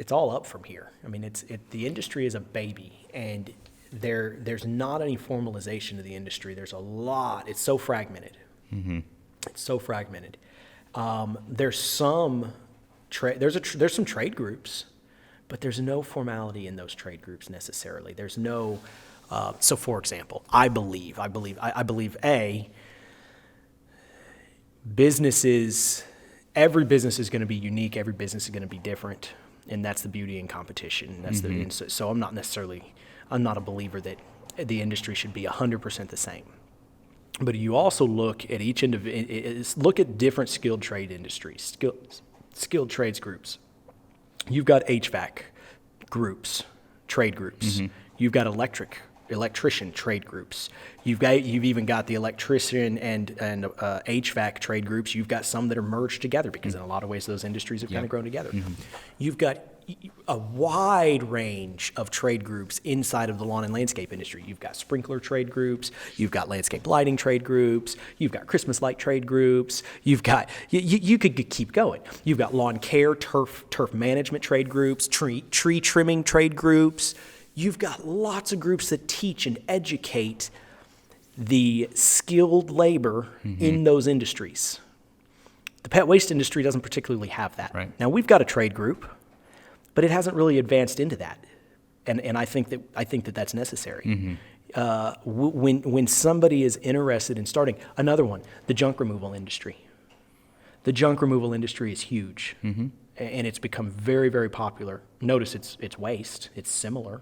it's all up from here. I mean, the industry is a baby, and there's not any formalization of the industry. There's a lot. It's so fragmented. Mm-hmm. It's so fragmented. There's some there's some trade groups, but there's no formality in those trade groups necessarily. There's no. So, for example, I believe businesses. Every business is going to be unique. Every business is going to be different, and that's the beauty in competition. That's so I'm not a believer that the industry should be 100% the same. But you also look at look at different skilled trade industries, skilled trades groups. You've got HVAC groups, trade groups. Mm-hmm. You've got electrician trade groups. You've even got the electrician and HVAC trade groups. You've got some that are merged together because in a lot of ways those industries have kind of grown together. Mm-hmm. You've got a wide range of trade groups inside of the lawn and landscape industry. You've got sprinkler trade groups. You've got landscape lighting trade groups. You've got Christmas light trade groups. You've got you could keep going. You've got lawn care, turf management trade groups, tree trimming trade groups. You've got lots of groups that teach and educate the skilled labor in those industries. The pet waste industry doesn't particularly have that. Right. Now, we've got a trade group, but it hasn't really advanced into that, and I think that that's necessary. Mm-hmm. When somebody is interested in starting another one, the junk removal industry. The junk removal industry is huge, and it's become very, very popular. Notice it's waste. It's similar.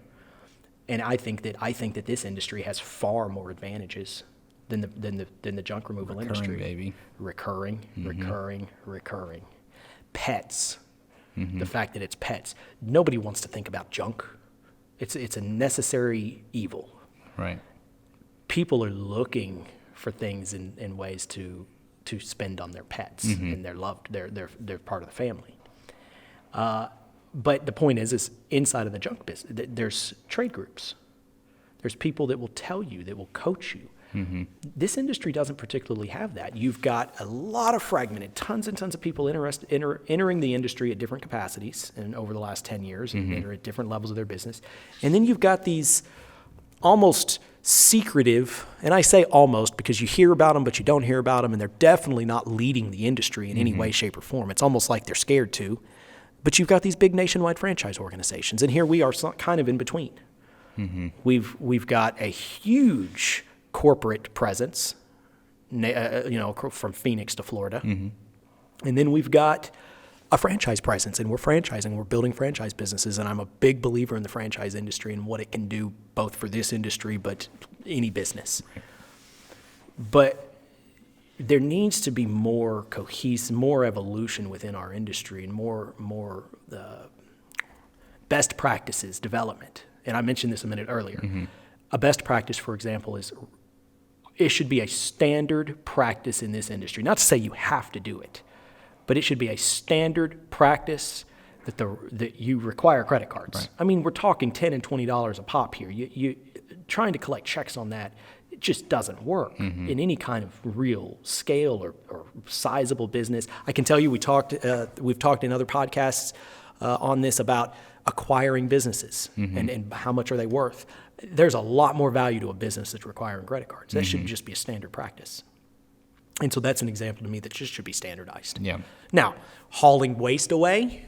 And I think that this industry has far more advantages than the junk removal industry. Baby. Recurring. Pets. Mm-hmm. The fact that it's pets. Nobody wants to think about junk. It's a necessary evil. Right. People are looking for things in ways to spend on their pets, and they're loved. They're part of the family. But the point is inside of the junk business, there's trade groups. There's people that will tell you, that will coach you. Mm-hmm. This industry doesn't particularly have that. You've got a lot of fragmented, tons and tons of people entering the industry at different capacities and over the last 10 years, and they're at different levels of their business. And then you've got these almost secretive, and I say almost because you hear about them, but you don't hear about them, and they're definitely not leading the industry in any way, shape, or form. It's almost like they're scared to. But you've got these big nationwide franchise organizations, and here we are kind of in between. Mm-hmm. We've got a huge corporate presence, from Phoenix to Florida, and then we've got a franchise presence, and we're franchising. We're building franchise businesses, and I'm a big believer in the franchise industry and what it can do both for this industry, but any business. But there needs to be more cohesive, more evolution within our industry, and more best practices development. And I mentioned this a minute earlier. Mm-hmm. A best practice, for example, it should be a standard practice in this industry. Not to say you have to do it, but it should be a standard practice that you require credit cards. Right. I mean, we're talking $10 and $20 a pop here. You trying to collect checks on that, it just doesn't work in any kind of real scale or sizable business. I can tell you we've talked in other podcasts on this about acquiring businesses and how much are they worth. There's a lot more value to a business that's requiring credit cards. That should just be a standard practice. And so that's an example to me that just should be standardized. Yeah. Now, hauling waste away,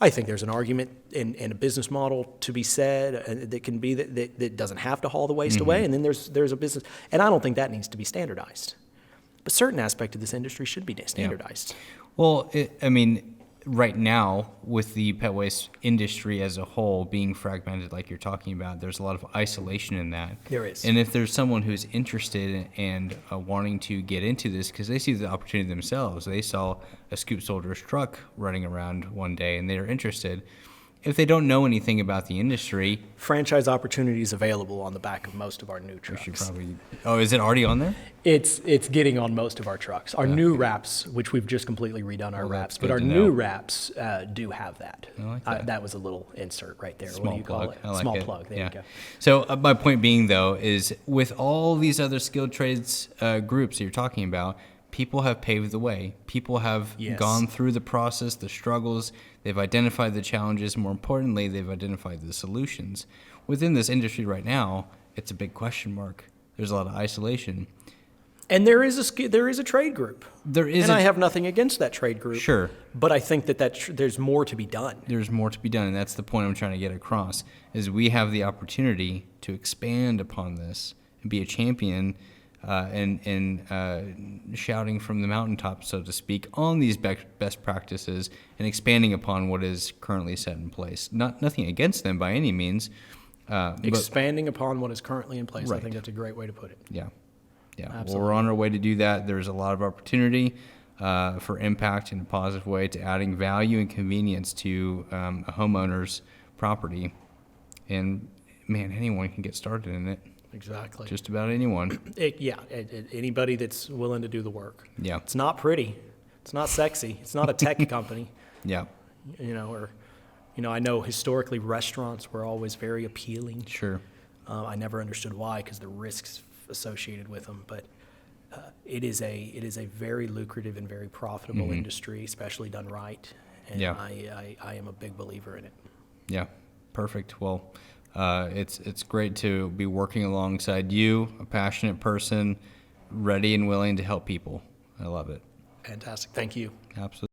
I think there's an argument in a business model to be said that can be that doesn't have to haul the waste away, and then there's a business, and I don't think that needs to be standardized. But certain aspect of this industry should be standardized. Yeah. Well, right now, with the pet waste industry as a whole being fragmented like you're talking about, there's a lot of isolation in that. There is. And if there's someone who's interested and wanting to get into this because they see the opportunity themselves, they saw a scoop soldier's truck running around one day and they're interested. If they don't know anything about the industry, franchise opportunities available on the back of most of our new trucks. We should probably. Oh, is it already on there? It's getting on most of our trucks. Our new wraps, which we've just completely redone our wraps, but our new wraps do have that. I like that. That was a little insert right there. Small what do you plug. call it? I like Small it. plug. There you go. So my point being, though, is with all these other skilled trades groups that you're talking about, people have paved the way. People have Yes. gone through the process, the struggles. They've identified the challenges. More importantly, they've identified the solutions. Within this industry right now, it's a big question mark. There's a lot of isolation. And there is a trade group. There is, and I have nothing against that trade group. Sure. But I think that there's more to be done. There's more to be done, and that's the point I'm trying to get across, is we have the opportunity to expand upon this and be a champion and shouting from the mountaintop, so to speak, on these best practices and expanding upon what is currently set in place. Nothing against them by any means. Expanding upon what is currently in place. Right. I think that's a great way to put it. Yeah. Yeah. Absolutely. Well, we're on our way to do that. There's a lot of opportunity for impact in a positive way to adding value and convenience to a homeowner's property. And, man, anyone can get started in it. Exactly. Just about anyone. Anybody that's willing to do the work. Yeah. It's not pretty. It's not sexy. It's not a tech company. Yeah. I know historically restaurants were always very appealing. Sure. I never understood why, because the risks associated with them, but it is a very lucrative and very profitable industry, especially done right. And Yeah. I am a big believer in it. Yeah. Perfect. Well, it's great to be working alongside you, a passionate person, ready and willing to help people. I love it. Fantastic. Thank you. Absolutely.